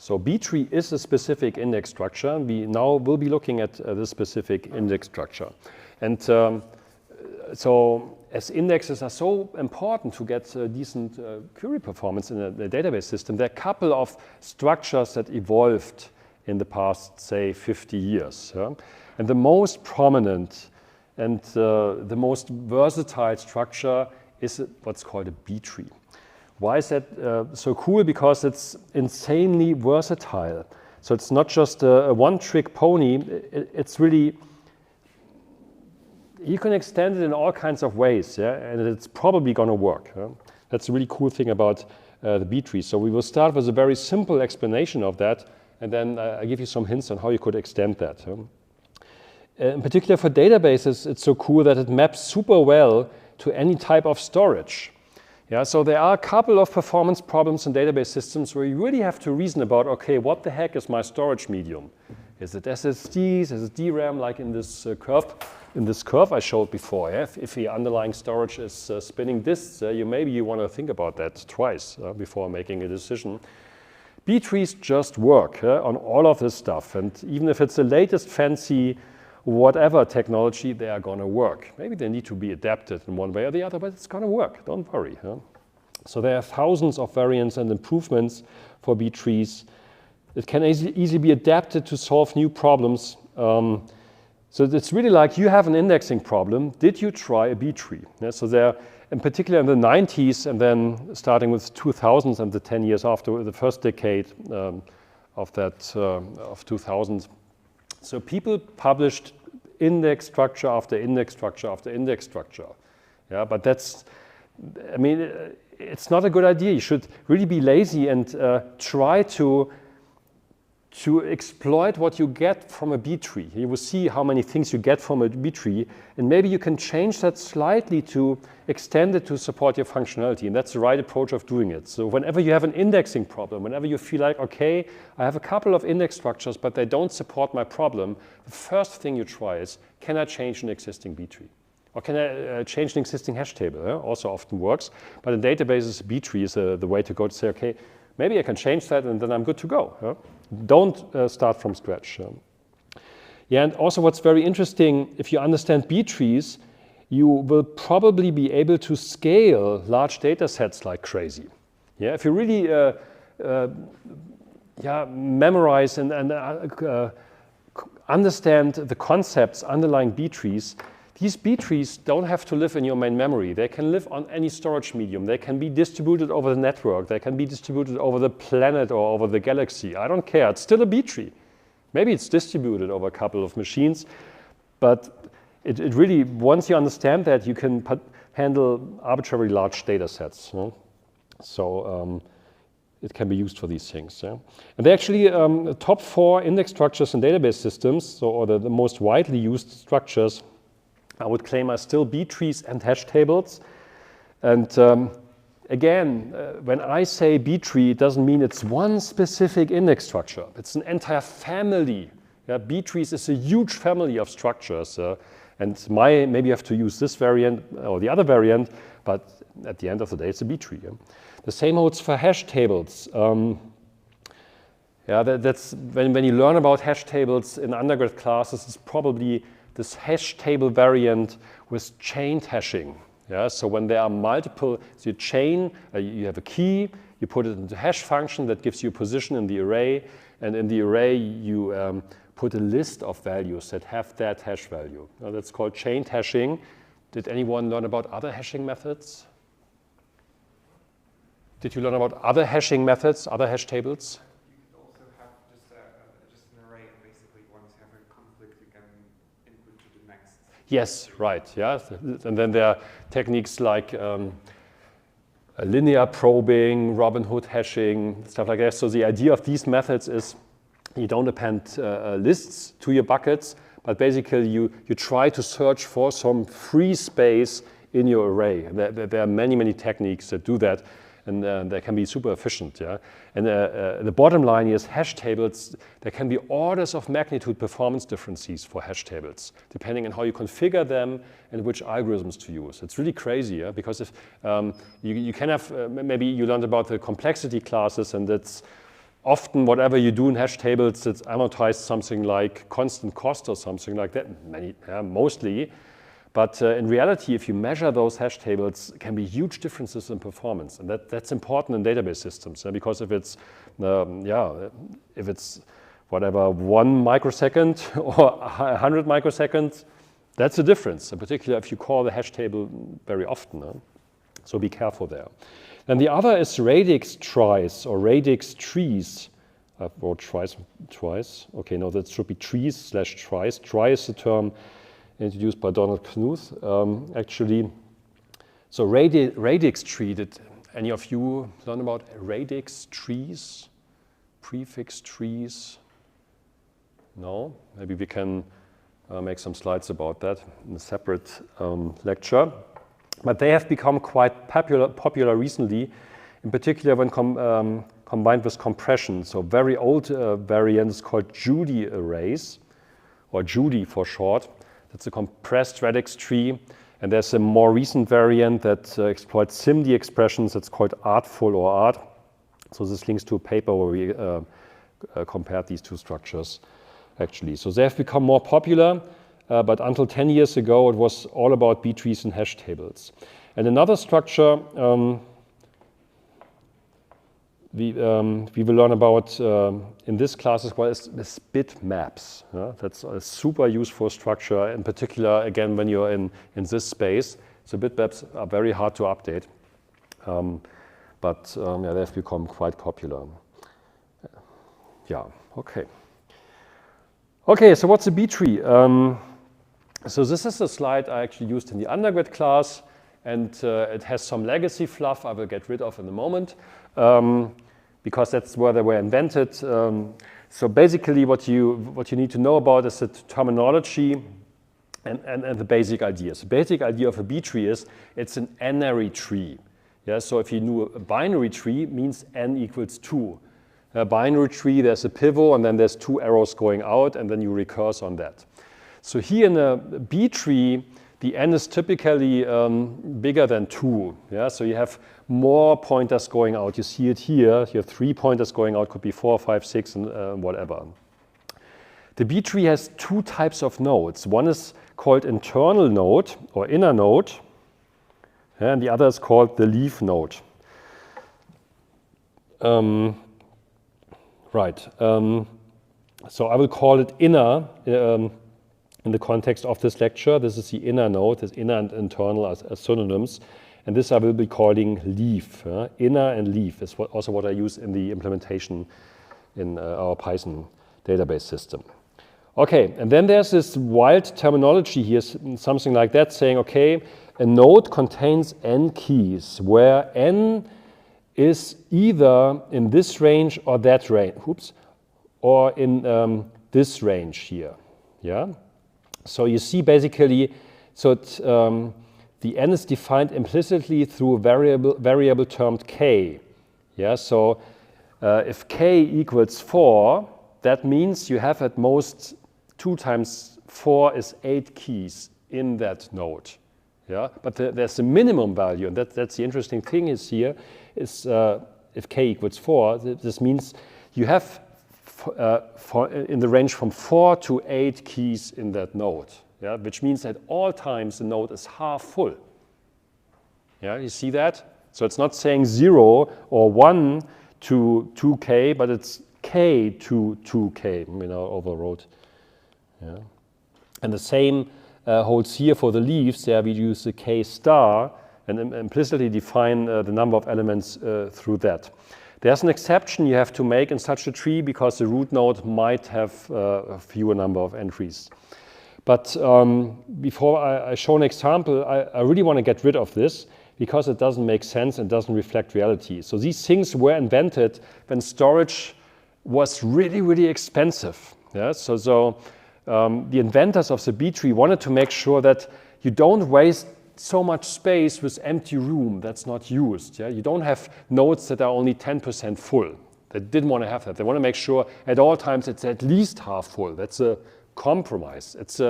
So B tree is a specific index structure. We now will be looking at this specific index structure. And so as indexes are so important to get decent query performance in a database system, there are a couple of structures that evolved in the past, say, 50 years. Yeah? And the most prominent and the most versatile structure is what's called a B tree. Why is that so cool? Because it's insanely versatile. So it's not just a one-trick pony. It's really, you can extend it in all kinds of ways, yeah? And it's probably going to work. Yeah? That's a really cool thing about the B tree. So we will start with a very simple explanation of that, and then I'll give you some hints on how you could extend that. In particular for databases, it's so cool that it maps super well to any type of storage. Yeah, so there are a couple of performance problems in database systems where you really have to reason about, okay, what the heck is my storage medium? Is it SSDs, is it DRAM, like in this curve I showed before? Yeah? If the underlying storage is spinning disks, maybe you want to think about that twice before making a decision. B trees just work on all of this stuff, and even if it's the latest fancy whatever technology, they are going to work. Maybe they need to be adapted in one way or the other, but it's going to work. Don't worry. Huh? So there are thousands of variants and improvements for B trees. It can easily be adapted to solve new problems. So it's really like you have an indexing problem. Did you try a B tree? Yeah, so there, in particular in the 90s, and then starting with 2000s and the 10 years after the first decade of 2000. So people published index structure after index structure after index structure. Yeah, but that's, I mean, it's not a good idea. You should really be lazy and try to exploit what you get from a B tree. You will see how many things you get from a B tree, and maybe you can change that slightly to extend it to support your functionality, and that's the right approach of doing it. So whenever you have an indexing problem, whenever you feel like, okay, I have a couple of index structures, but they don't support my problem, the first thing you try is, can I change an existing B tree? Or can I change an existing hash table? Also often works, but in databases, B tree is the way to go to say, okay, maybe I can change that and then I'm good to go. Don't start from scratch. Yeah, and also what's very interesting, if you understand B trees, you will probably be able to scale large data sets like crazy. Yeah, if you really memorize and understand the concepts underlying B trees, these B trees don't have to live in your main memory. They can live on any storage medium. They can be distributed over the network. They can be distributed over the planet or over the galaxy. I don't care. It's still a B tree. Maybe it's distributed over a couple of machines, but it really, once you understand that, you can handle arbitrarily large data sets. So it can be used for these things. Yeah? And they're actually the top 4 index structures in database systems, or the most widely used structures, I would claim are still B trees and hash tables. And again, when I say B tree, it doesn't mean it's one specific index structure. It's an entire family. Yeah, B trees is a huge family of structures. And maybe you have to use this variant or the other variant, but at the end of the day, it's a B tree. Yeah? The same holds for hash tables. That's when you learn about hash tables in undergrad classes, it's probably this hash table variant with chained hashing. Yeah, so when there are multiple, so you chain, you have a key, you put it into a hash function that gives you a position in the array, and in the array you put a list of values that have that hash value. Now, that's called chained hashing. Did anyone learn about other hashing methods? Did you learn about other hashing methods, other hash tables? You could also have just an array, and basically once you have a conflict, you can input to the next. Yes, right. Yeah, and then there are techniques like linear probing, Robin Hood hashing, stuff like that. So the idea of these methods is you don't append lists to your buckets, but basically you try to search for some free space in your array. There are many techniques that do that, and they can be super efficient. Yeah? And the bottom line is hash tables, there can be orders of magnitude performance differences for hash tables, depending on how you configure them and which algorithms to use. It's really crazy, yeah? Because if you can have, maybe you learned about the complexity classes, and that's often whatever you do in hash tables, it's amortized something like constant cost or something like that, mostly. But in reality, if you measure those hash tables, can be huge differences in performance, and that's important in database systems. Because if it's whatever 1 microsecond or 100 microseconds, that's a difference. In particular, if you call the hash table very often. So be careful there. And the other is radix tries or radix trees. I wrote tries twice. Okay, no, that should be trees/tries. Try is the term introduced by Donald Knuth, actually. So radix tree, did any of you learn about radix trees? Prefix trees? No? Maybe we can make some slides about that in a separate lecture. But they have become quite popular recently, in particular when combined with compression. So very old variants called Judy arrays, or Judy for short. That's a compressed radix tree. And there's a more recent variant that exploits SIMD expressions. That's called artful or art. So this links to a paper where we compared these two structures, actually. So they have become more popular, but until 10 years ago, it was all about B trees and hash tables. And another structure we will learn about in this class as well is bitmaps. That's a super useful structure, in particular, again, when you're in this space. So bitmaps are very hard to update, but they have become quite popular. Okay. Okay, so what's a B tree? So this is a slide I actually used in the undergrad class, and it has some legacy fluff I will get rid of in a moment. Because that's where they were invented. So basically what you need to know about is the terminology and the basic ideas. The basic idea of a B tree is it's an n-ary tree. So if you knew a binary tree, it means n equals 2. A binary tree, there's a pivot, and then there's 2 arrows going out, and then you recurse on that. So here in a B tree, the n is typically bigger than 2. So you have more pointers going out. You see it here. You have 3 pointers going out. Could be 4, 5, 6, and whatever. The B tree has 2 types of nodes. One is called internal node or inner node, and the other is called the leaf node. So I will call it inner in the context of this lecture. This is the inner node. This inner and internal as synonyms. And this I will be calling leaf. Inner and leaf is also what I use in the implementation in our Python database system. Okay, and then there's this wild terminology here, something like that, saying, okay, a node contains n keys, where n is either in this range or that range, or in this range here. So you see basically, the n is defined implicitly through a variable termed k. So if k equals 4, that means you have at most 2 times 4 is 8 keys in that node. But there's a minimum value, and that's the interesting thing is here, is if k equals 4, this means you have in the range from 4 to 8 keys in that node, which means at all times the node is half full. You see that? So it's not saying 0 or 1 to 2k, but it's k to 2k. I overwrote. And the same holds here for the leaves. There we use the k star and implicitly define the number of elements through that. There's an exception you have to make in such a tree because the root node might have a fewer number of entries. But before I show an example, I really want to get rid of this because it doesn't make sense and doesn't reflect reality. So these things were invented when storage was really, really expensive. So the inventors of the B tree wanted to make sure that you don't waste so much space with empty room that's not used. You don't have nodes that are only 10% full. They didn't want to have that. They want to make sure at all times it's at least half full. That's a compromise. It's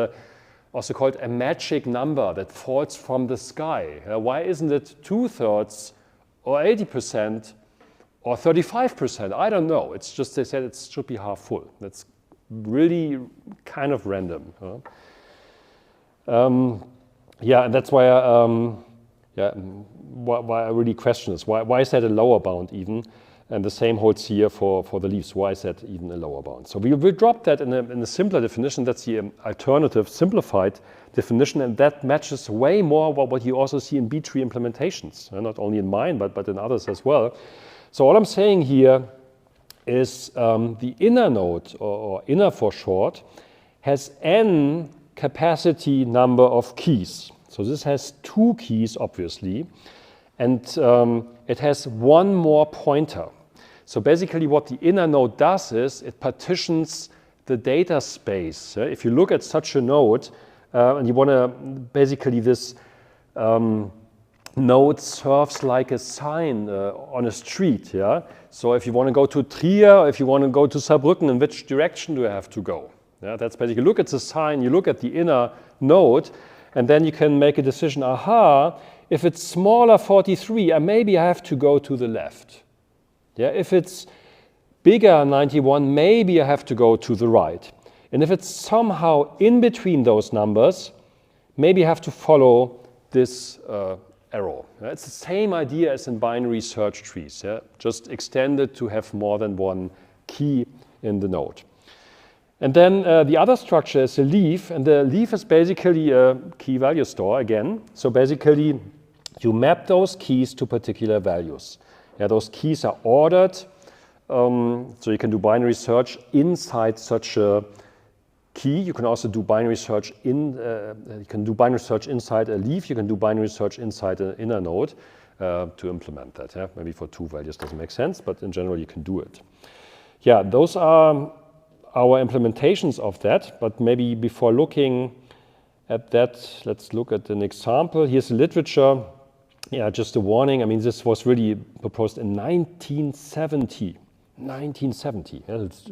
also called a magic number that falls from the sky. Why isn't it 2/3 or 80% or 35%. I don't know. It's just they said it should be half full. That's really kind of random. Yeah, and that's why why I really question this. Why is that a lower bound even? And the same holds here for the leaves. Why is that even a lower bound? So we will drop that in a simpler definition. That's the alternative simplified definition, and that matches way more what you also see in B-tree implementations, not only in mine, but in others as well. So all I'm saying here is the inner node, or inner for short, has n capacity number of keys. So this has 2 keys, obviously, and it has 1 more pointer. So basically what the inner node does is it partitions the data space. If you look at such a node, and you want to, basically this node serves like a sign on a street. Yeah? So if you want to go to Trier, if you want to go to Saarbrücken, in which direction do you have to go? Yeah, that's basically, look at the sign, you look at the inner node, and then you can make a decision, aha, if it's smaller 43, maybe I have to go to the left. Yeah, if it's bigger 91, maybe I have to go to the right. And if it's somehow in between those numbers, maybe I have to follow this arrow. Yeah, it's the same idea as in binary search trees, yeah? Just extended to have more than 1 key in the node. And then the other structure is a leaf, and the leaf is basically a key value store again. So basically, you map those keys to particular values. Yeah, those keys are ordered, so you can do binary search inside such a key. You can also do binary search inside a leaf. You can do binary search inside an inner node to implement that. Yeah? Maybe for 2 values doesn't make sense, but in general you can do it. Yeah, those are our implementations of that, but maybe before looking at that, let's look at an example. Here's the literature. Yeah, just a warning. I mean, this was really proposed in 1970. 1970. Yeah, it's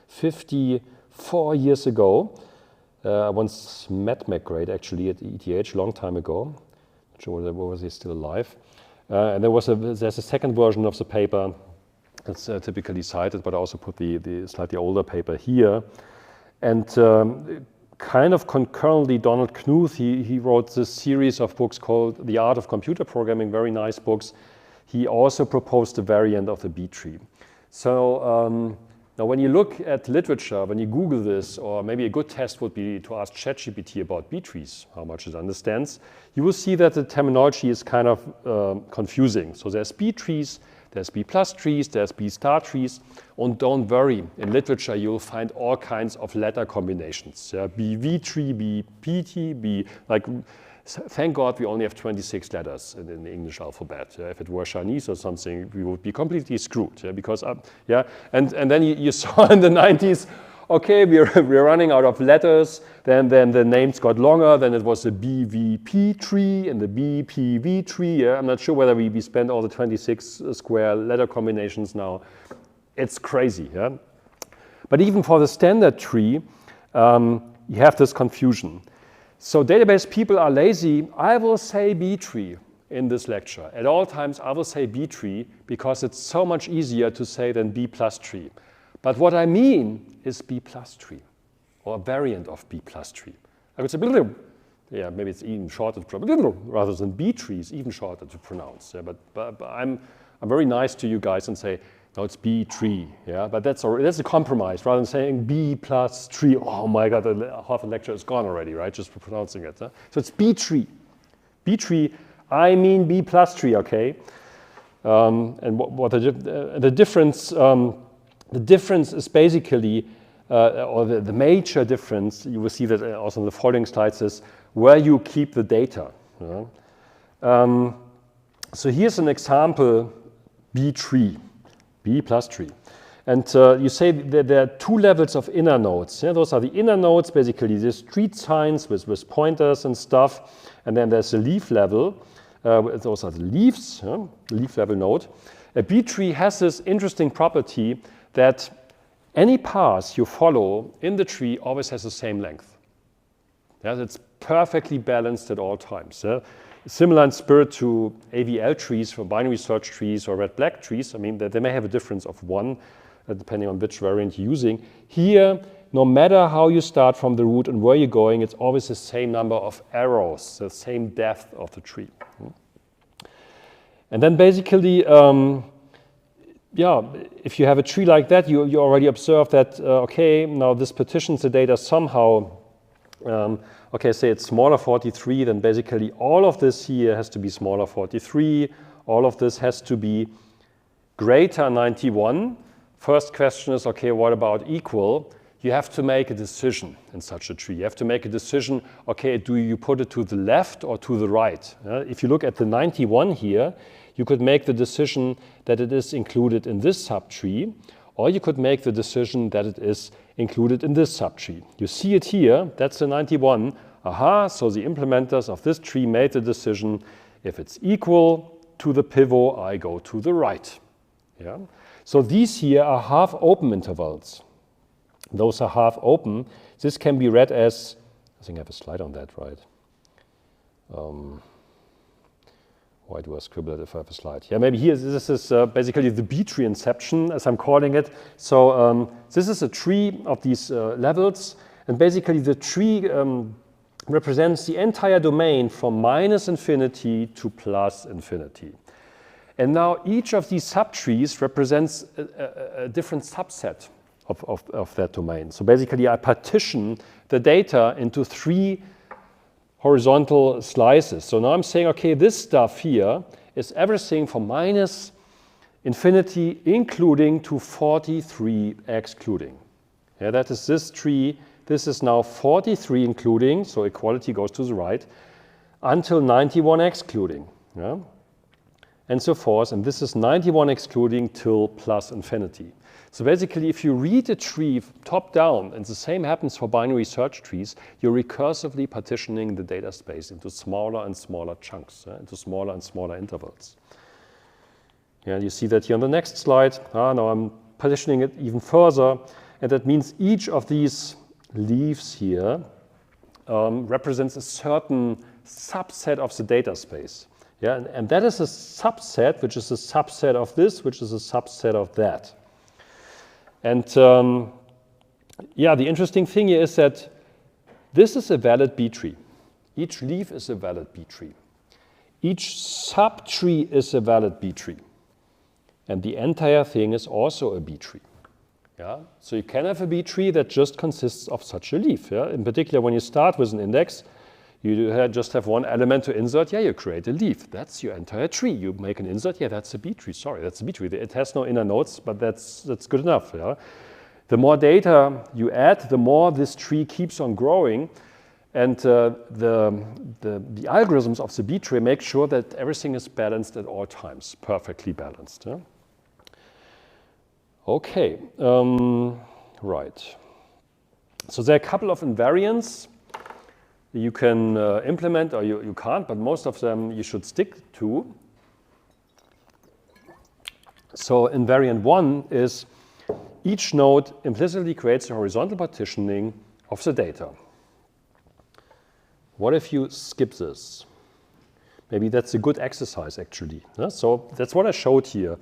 54 years ago. I once met McGrade actually at ETH a long time ago. Not sure whether was he still alive. And there's a second version of the paper. It's typically cited, but I also put the slightly older paper here. And kind of concurrently, Donald Knuth, he wrote this series of books called The Art of Computer Programming, very nice books. He also proposed a variant of the B-tree. So now when you look at literature, when you Google this, or maybe a good test would be to ask ChatGPT about B-trees, how much it understands, you will see that the terminology is kind of confusing. So there's B-trees, there's B+ trees, there's B* trees, and don't worry, in literature you'll find all kinds of letter combinations. Yeah? BV tree, BPT, B, like, thank God we only have 26 letters in the English alphabet. Yeah? If it were Chinese or something, we would be completely screwed. Yeah? Because, yeah, and then you saw in the 90s, okay, we're running out of letters, then the names got longer, then it was the BVP tree and the BPV tree. Yeah? I'm not sure whether we spend all the 26 square letter combinations now. It's crazy. Yeah? But even for the standard tree, you have this confusion. So database people are lazy. I will say B tree in this lecture. At all times, I will say B tree because it's so much easier to say than B+ tree. But what I mean is B+ tree, or a variant of B+ tree. I would say, yeah, maybe it's even shorter, rather than B tree is even shorter to pronounce. Yeah, but I'm very nice to you guys and say, no, it's B tree. Yeah, but that's a compromise. Rather than saying B+ tree, oh my God, half the lecture is gone already, right? Just for pronouncing it. Huh? So it's B tree. B tree. I mean B+ tree. Okay. And what the difference? The difference is basically, or the major difference, you will see that also in the following slides, is where you keep the data. So here's an example, B tree, B+ tree. And you say that there are 2 levels of inner nodes. Yeah? Those are the inner nodes, basically the street signs with pointers and stuff. And then there's the leaf level. Those are the leaves, leaf level node. A B tree has this interesting property that any path you follow in the tree always has the same length. Yeah, it's perfectly balanced at all times. Yeah? Similar in spirit to AVL trees for binary search trees or red-black trees. I mean, they may have a difference of 1, depending on which variant you're using. Here, no matter how you start from the root and where you're going, it's always the same number of arrows, the same depth of the tree. And then basically, if you have a tree like that, you already observe that, okay, now this partitions the data somehow. Okay, say it's smaller 43, then basically all of this here has to be smaller 43. All of this has to be greater 91. First question is, okay, what about equal? You have to make a decision in such a tree. You have to make a decision, okay, do you put it to the left or to the right? If you look at the 91 here, you could make the decision that it is included in this subtree, or you could make the decision that it is included in this subtree. You see it here, that's the 91. Aha, so the implementers of this tree made the decision, if it's equal to the pivot, I go to the right. Yeah? So these here are half open intervals. Those are half open. This can be read as, I think I have a slide on that, right? Why do I scribble it if I have a slide? Yeah, maybe here, this is basically the B-tree inception, as I'm calling it. So this is a tree of these levels, and basically the tree represents the entire domain from -infinity to +infinity. And now each of these subtrees represents a different subset of that domain. So basically I partition the data into 3 horizontal slices. So now I'm saying, okay, this stuff here is everything from -infinity including to 43 excluding. Yeah, that is this tree. This is now 43 including, so equality goes to the right, until 91 excluding. Yeah? And so forth, and this is 91 excluding till +infinity. So basically, if you read a tree top down, and the same happens for binary search trees, you're recursively partitioning the data space into smaller and smaller chunks, into smaller and smaller intervals. Yeah, you see that here on the next slide. Now I'm partitioning it even further, and that means each of these leaves here represents a certain subset of the data space. Yeah, and that is a subset, which is a subset of this, which is a subset of that. And yeah, the interesting thing here is that this is a valid B-tree. Each leaf is a valid B-tree. Each subtree is a valid B-tree. And the entire thing is also a B-tree. Yeah? So you can have a B-tree that just consists of such a leaf. Yeah? In particular, when you start with an index, you just have one element to insert. Yeah, you create a leaf. That's your entire tree. You make an insert. Yeah, that's a B-tree. Sorry, that's a B-tree. It has no inner nodes, but that's good enough. Yeah? The more data you add, the more this tree keeps on growing. And the algorithms of the B-tree make sure that everything is balanced at all times, perfectly balanced. Yeah? Okay, right. So there are a couple of invariants you can implement, or you can't, but most of them you should stick to. So invariant 1 is each node implicitly creates a horizontal partitioning of the data. What if you skip this? Maybe that's a good exercise, actually. So that's what I showed here.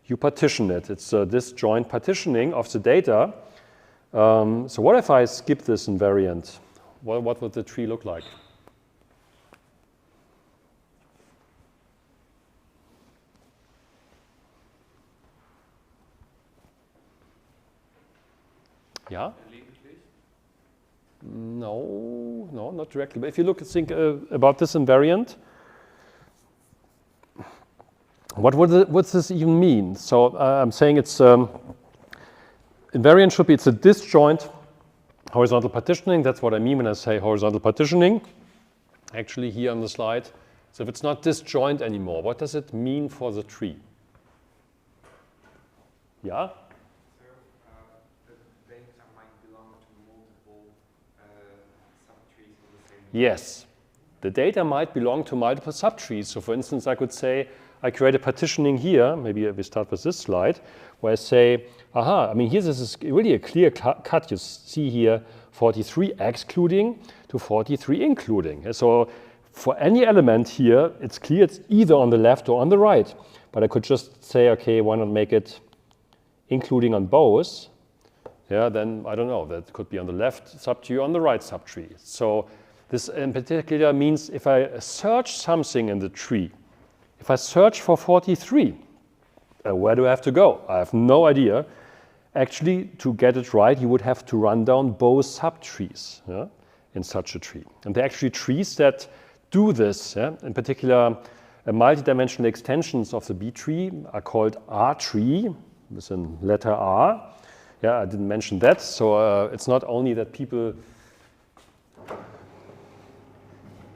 You partition it. It's disjoint partitioning of the data. So what if I skip this invariant? What would the tree look like? Yeah? No, not directly. But if you think about this invariant, what's this even mean? So I'm saying it's invariant should be it's a disjoint horizontal partitioning. That's what I mean when I say horizontal partitioning. Actually, here on the slide. So if it's not disjoint anymore, what does it mean for the tree? Yeah? Yes, the data might belong to multiple subtrees. So for instance, I could say, I create a partitioning here, maybe we start with this slide, where I say, aha, I mean, here this is really a clear cut. You see here 43 excluding to 43 including. So for any element here, it's clear it's either on the left or on the right. But I could just say, okay, why not make it including on both? Yeah, then I don't know, that could be on the left subtree or on the right subtree. So this in particular means if I search something in the tree, if I search for 43, where do I have to go? I have no idea. Actually, to get it right, you would have to run down both subtrees, yeah, in such a tree. And there are actually trees that do this. Yeah? In particular, multidimensional extensions of the B tree are called R tree, with a letter R. Yeah, I didn't mention that. So it's not only that people,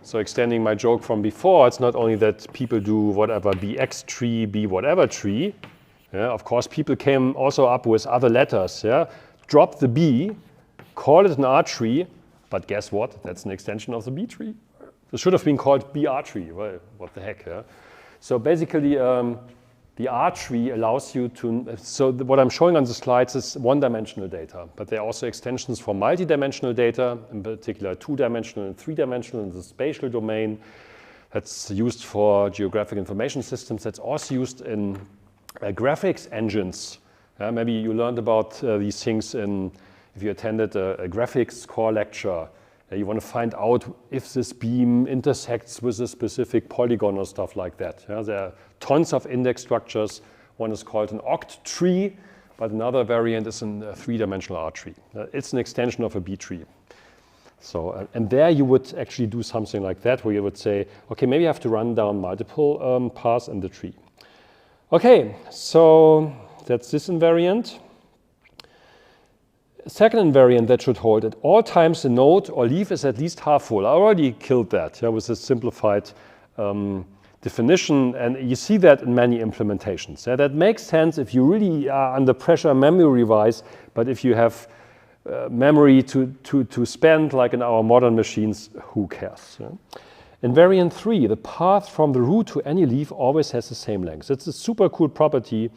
so extending my joke from before, it's not only that people do whatever BX tree, B whatever tree. Yeah, of course, people came also up with other letters. Yeah, drop the B, call it an R tree, but guess what? That's an extension of the B tree. It should have been called BR tree. Well, what the heck? Yeah? So basically, the R tree allows you to, so what I'm showing on the slides is one-dimensional data, but there are also extensions for multi-dimensional data, in particular two-dimensional and three-dimensional in the spatial domain. That's used for geographic information systems. That's also used in graphics engines. Maybe you learned about these things if you attended a graphics core lecture. You want to find out if this beam intersects with a specific polygon or stuff like that. Yeah, there are tons of index structures. One is called an oct tree, but another variant is a three-dimensional R tree. It's an extension of a B tree. So, and there you would actually do something like that, where you would say, okay, maybe I have to run down multiple paths in the tree. Okay, so that's this invariant. Second invariant that should hold: at all times the node or leaf is at least half full. I already killed that, yeah, with this simplified definition, and you see that in many implementations. Yeah, that makes sense if you really are under pressure memory-wise, but if you have memory to spend, like in our modern machines, who cares? Yeah? Invariant 3, the path from the root to any leaf always has the same length. It's a super cool property,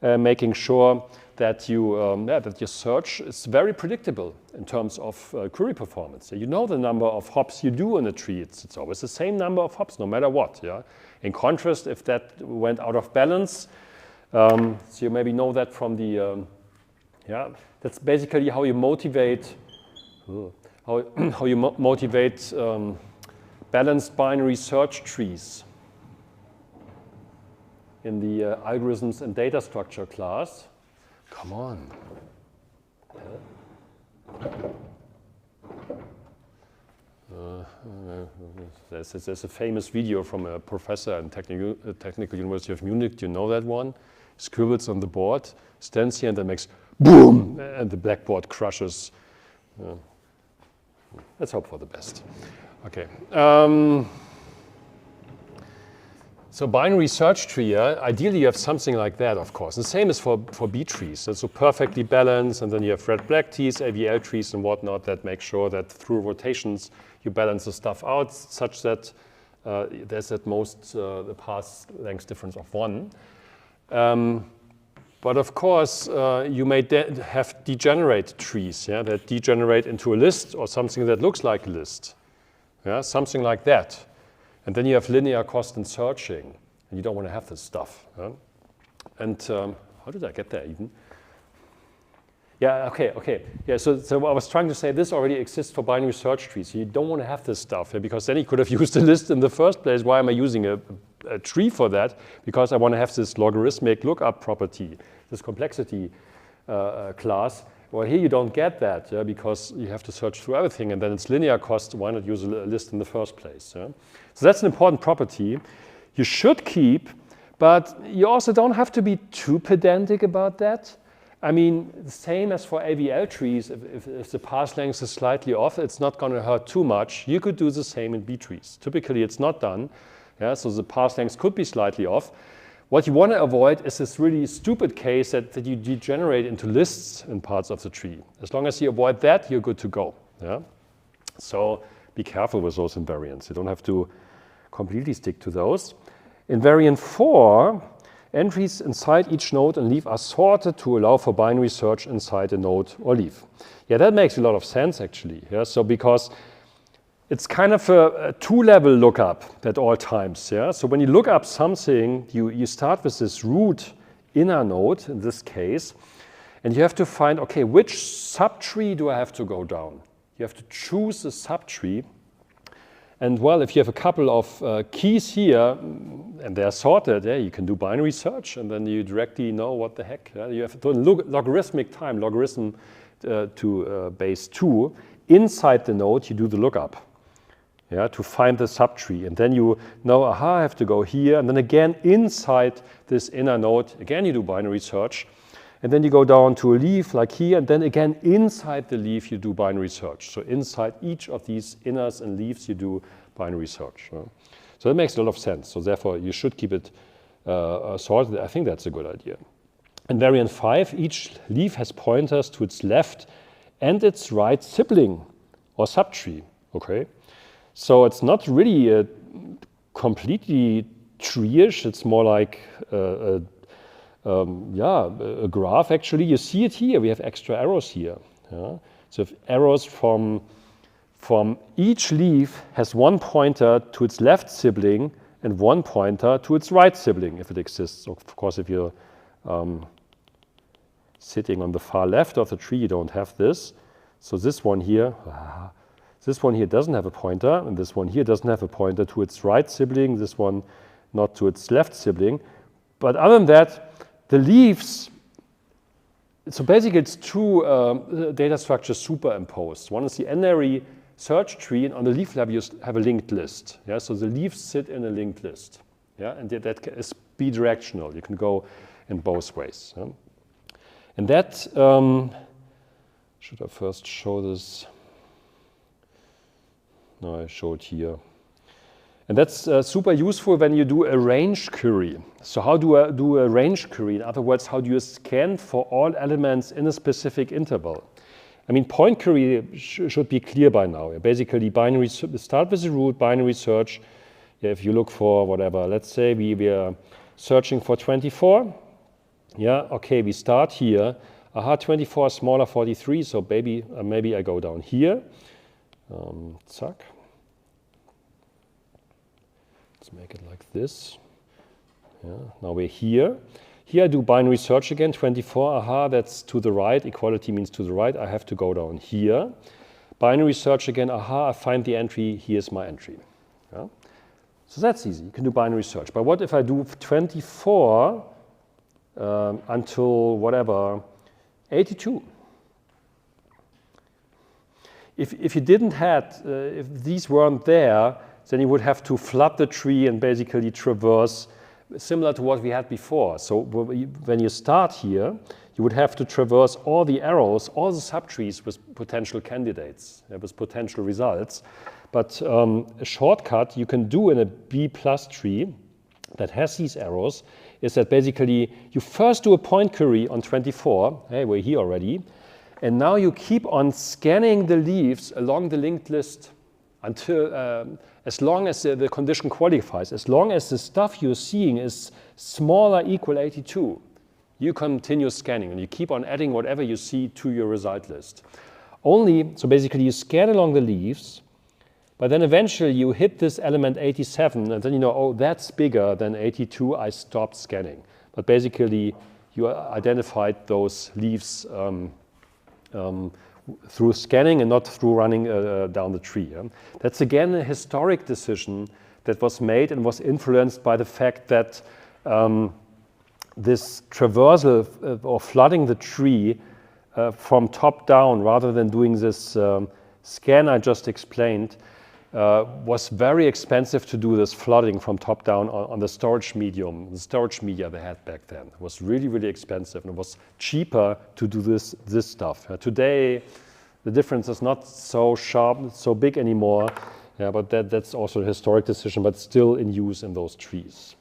making sure that that your search is very predictable in terms of query performance. So you know the number of hops you do in a tree. It's always the same number of hops, no matter what. Yeah. In contrast, if that went out of balance, so you maybe know that from the that's basically how you motivate balanced binary search trees in the algorithms and data structure class. Come on. There's a famous video from a professor at Technical University of Munich. Do you know that one? Scribbles on the board, stands here and then makes boom, and the blackboard crushes. Let's hope for the best. Okay. So binary search tree, ideally you have something like that, of course. The same is for B trees. So perfectly balanced, and then you have red-black trees, AVL trees, and whatnot that make sure that through rotations you balance the stuff out such that there's at most the path length difference of 1. But of course, you may have degenerate trees, yeah, that degenerate into a list or something that looks like a list, yeah, something like that. And then you have linear cost in searching, and you don't want to have this stuff. Huh? And how did I get there even? Yeah, okay. Yeah, so I was trying to say this already exists for binary search trees. You don't want to have this stuff, yeah, because then you could have used a list in the first place. Why am I using a tree for that? Because I want to have this logarithmic lookup property, this complexity class. Well, here you don't get that, yeah, because you have to search through everything, and then it's linear cost. Why not use a list in the first place? Yeah? So that's an important property you should keep, but you also don't have to be too pedantic about that. I mean, the same as for AVL trees, if the path length is slightly off, it's not going to hurt too much. You could do the same in B trees. Typically, it's not done, yeah, so the path length could be slightly off. What you want to avoid is this really stupid case that you degenerate into lists in parts of the tree. As long as you avoid that, you're good to go. Yeah? So be careful with those invariants. You don't have to completely stick to those. Invariant 4, entries inside each node and leaf are sorted to allow for binary search inside a node or leaf. Yeah, that makes a lot of sense, actually. Yeah? So because it's kind of a two-level lookup at all times. Yeah? So when you look up something, you start with this root inner node, in this case, and you have to find, okay, which subtree do I have to go down? You have to choose a subtree. And well, if you have a couple of keys here, and they're sorted, yeah, you can do binary search, and then you directly know what the heck. You have to do logarithmic time, logarithm to base 2. Inside the node, you do the lookup, yeah, to find the subtree. And then you know, aha, I have to go here. And then again, inside this inner node, again, you do binary search. And then you go down to a leaf like here, and then again inside the leaf you do binary search. So inside each of these inners and leaves you do binary search. So that makes a lot of sense. So therefore you should keep it sorted. I think that's a good idea. Invariant 5, each leaf has pointers to its left and its right sibling or subtree. Okay, so it's not really a completely tree-ish. It's more like a graph. Actually, you see it here. We have extra arrows here. Yeah? So if arrows from each leaf has one pointer to its left sibling and one pointer to its right sibling, if it exists. So of course, if you're sitting on the far left of the tree, you don't have this. So this one here doesn't have a pointer, and this one here doesn't have a pointer to its right sibling. This one not to its left sibling. But other than that, the leaves, so basically it's two data structures superimposed. One is the n-ary search tree, and on the leaf level you have a linked list. Yeah? So the leaves sit in a linked list. Yeah? And that is bidirectional. You can go in both ways. Yeah? And that, should I first show this? No, I show it here. And that's super useful when you do a range query. So how do I do a range query? In other words, how do you scan for all elements in a specific interval? I mean, point query should be clear by now. Basically, binary start with the root, binary search. Yeah, if you look for whatever, let's say we are searching for 24. Yeah, okay, we start here. Aha, 24 is smaller 43, so maybe I go down here. Zack. Let's make it like this. Yeah, now we're here. Here I do binary search again, 24, aha, that's to the right, equality means to the right, I have to go down here. Binary search again, aha, I find the entry, here's my entry. Yeah? So that's easy, you can do binary search. But what if I do 24 until whatever, 82? If you didn't have, if these weren't there, then you would have to flood the tree and basically traverse, similar to what we had before. So when you start here, you would have to traverse all the arrows, all the subtrees with potential candidates, with potential results. But a shortcut you can do in a B+ tree that has these arrows is that basically you first do a point query on 24. Hey, we're here already. And now you keep on scanning the leaves along the linked list until, as long as the condition qualifies, as long as the stuff you're seeing is smaller equal 82, you continue scanning and you keep on adding whatever you see to your result list. So basically you scan along the leaves, but then eventually you hit this element 87 and then you know, oh, that's bigger than 82, I stopped scanning. But basically you identified those leaves through scanning and not through running down the tree. Yeah? That's again a historic decision that was made and was influenced by the fact that this traversal or flooding the tree from top down rather than doing this scan I just explained was very expensive to do this flooding from top down on the storage medium, the storage media they had back then. It was really, really expensive and it was cheaper to do this stuff. Today, the difference is not so sharp, so big anymore, yeah, but that's also a historic decision, but still in use in those trees.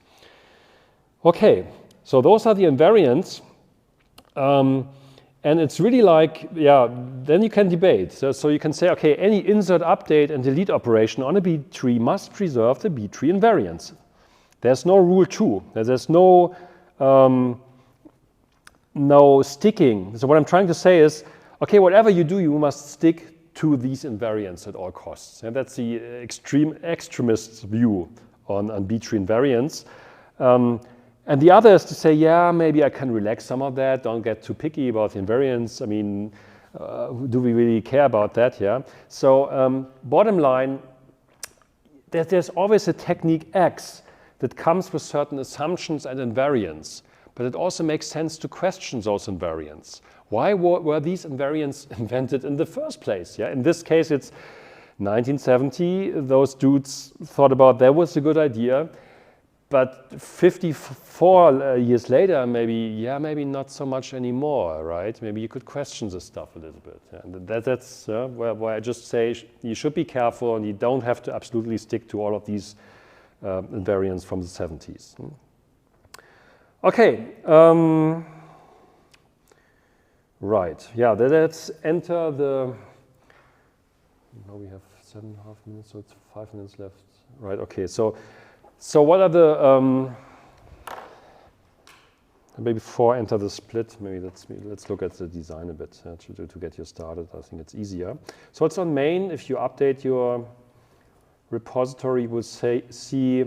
Okay, so those are the invariants. And it's really like, yeah, then you can debate. So you can say, okay, any insert, update, and delete operation on a B tree must preserve the B tree invariants. There's no rule 2. There's no sticking. So what I'm trying to say is, okay, whatever you do, you must stick to these invariants at all costs. And that's the extremist view on B-tree invariants. And the other is to say, yeah, maybe I can relax some of that. Don't get too picky about the invariants. I mean, do we really care about that? Yeah. So bottom line, there's always a technique X that comes with certain assumptions and invariants, but it also makes sense to question those invariants. Why were these invariants invented in the first place? Yeah. In this case, it's 1970. Those dudes thought about that was a good idea. But 54 years later, maybe not so much anymore, right? Maybe you could question this stuff a little bit. And that's where I just say you should be careful and you don't have to absolutely stick to all of these invariants from the 70s. Okay. Right. Yeah, let's enter the... Now we have 7.5 minutes, so it's 5 minutes left. Right, okay. So what are the, maybe before I enter the split, maybe let's look at the design a bit to get you started. I think it's easier. So it's on main. If you update your repository, you will see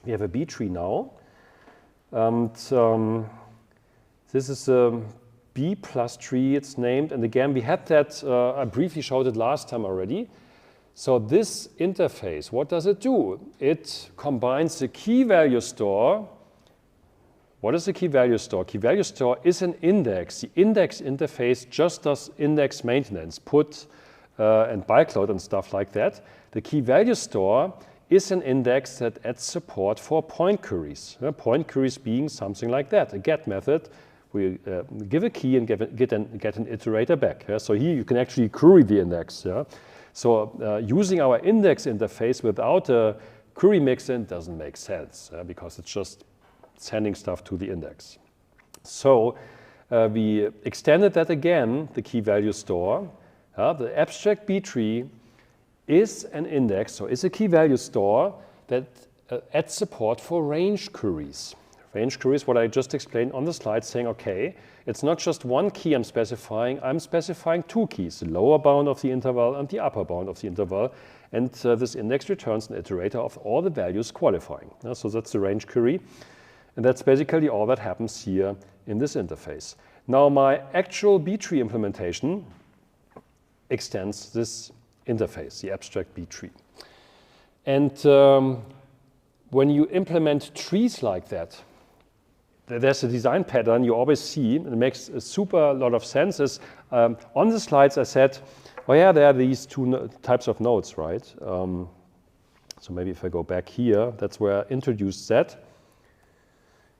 we have a B tree now. And this is a B plus tree, it's named. And again, we had that, I briefly showed it last time already. So this interface, what does it do? It combines the key value store. What is the key value store? Key value store is an index. The index interface just does index maintenance, put and bytecode and stuff like that. The key value store is an index that adds support for point queries. Point queries being something like that, a get method. We give a key and get an iterator back. So here you can actually query the index. So using our index interface without a query mixin doesn't make sense because it's just sending stuff to the index. So we extended that again, the key value store. The abstract B tree is an index, so it's a key value store that adds support for range queries. Range queries, what I just explained on the slide, saying, okay, it's not just one key I'm specifying two keys, the lower bound of the interval and the upper bound of the interval. And this index returns an iterator of all the values qualifying. So that's the range query. And that's basically all that happens here in this interface. Now my actual B tree implementation extends this interface, the abstract B tree. And when you implement trees like that, there's a design pattern you always see, and it makes a super lot of sense. On the slides I said, oh yeah, there are these two types of nodes, right? So maybe if I go back here, that's where I introduced that.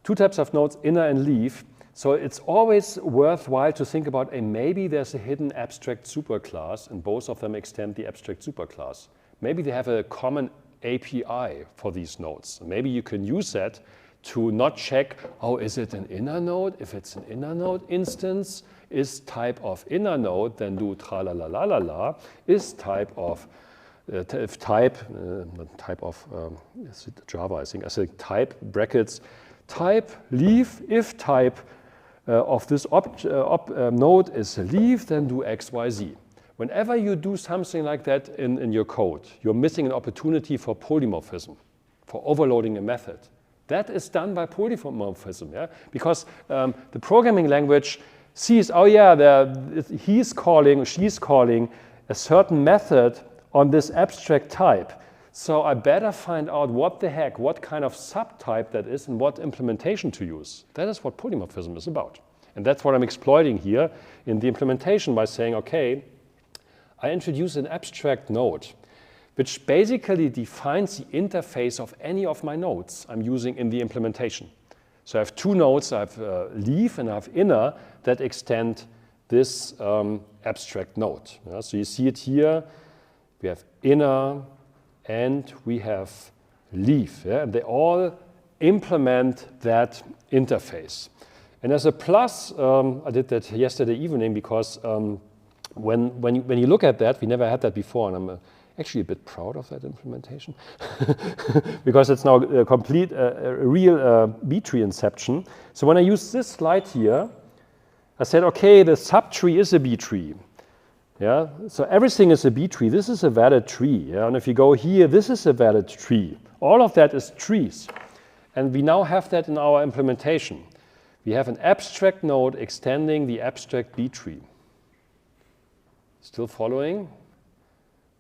Two types of nodes, inner and leaf. So it's always worthwhile to think about, maybe there's a hidden abstract superclass, and both of them extend the abstract superclass. Maybe they have a common API for these nodes. Maybe you can use that to not check, oh, is it an inner node? If it's an inner node instance, is type of inner node, then do tra-la-la-la-la-la, is type of, if type, type of, Java, I think, I said type, brackets, type, leaf, if type of this node is a leaf, then do X, Y, Z. Whenever you do something like that in your code, you're missing an opportunity for polymorphism, for overloading a method. That is done by polymorphism, yeah? Because the programming language sees, oh yeah, he's calling, she's calling a certain method on this abstract type. So I better find out what the heck, what kind of subtype that is and what implementation to use. That is what polymorphism is about. And that's what I'm exploiting here in the implementation by saying, okay, I introduce an abstract node which basically defines the interface of any of my nodes I'm using in the implementation. So I have two nodes, I have leaf and I have inner that extend this abstract node. Yeah, so you see it here, we have inner and we have leaf. Yeah, and they all implement that interface. And as a plus, I did that yesterday evening because when you look at that, we never had that before, and I'm actually a bit proud of that implementation because it's now a complete, real B-tree inception. So when I use this slide here, I said, okay, the subtree is a B-tree. Yeah, so everything is a B tree. This is a valid tree. Yeah? And if you go here, this is a valid tree. All of that is trees. And we now have that in our implementation. We have an abstract node extending the abstract B tree. Still following?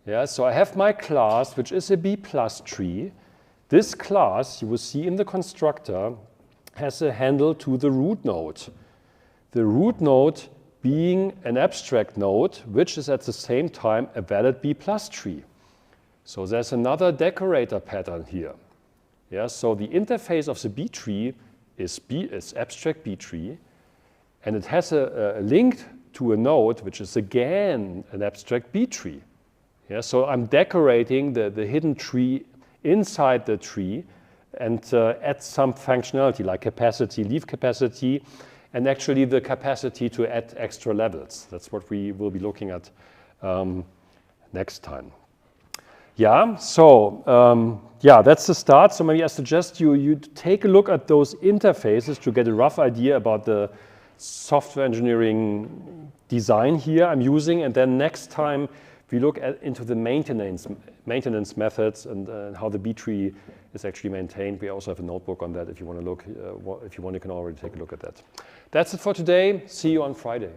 Yeah, so I have my class, which is a B plus tree. This class, you will see in the constructor, has a handle to the root node. The root node being an abstract node, which is at the same time a valid B plus tree. So there's another decorator pattern here. Yeah, so the interface of the B tree is abstract B tree, and it has a link to a node, which is again an abstract B tree. Yeah, so I'm decorating the hidden tree inside the tree and add some functionality like capacity, leaf capacity, and actually the capacity to add extra levels. That's what we will be looking at next time. Yeah, so yeah, that's the start. So maybe I suggest you take a look at those interfaces to get a rough idea about the software engineering design here I'm using, and then next time we look into the maintenance methods and how the B tree is actually maintained. We also have a notebook on that if you want to look. If you want, you can already take a look at that. That's it for today. See you on Friday.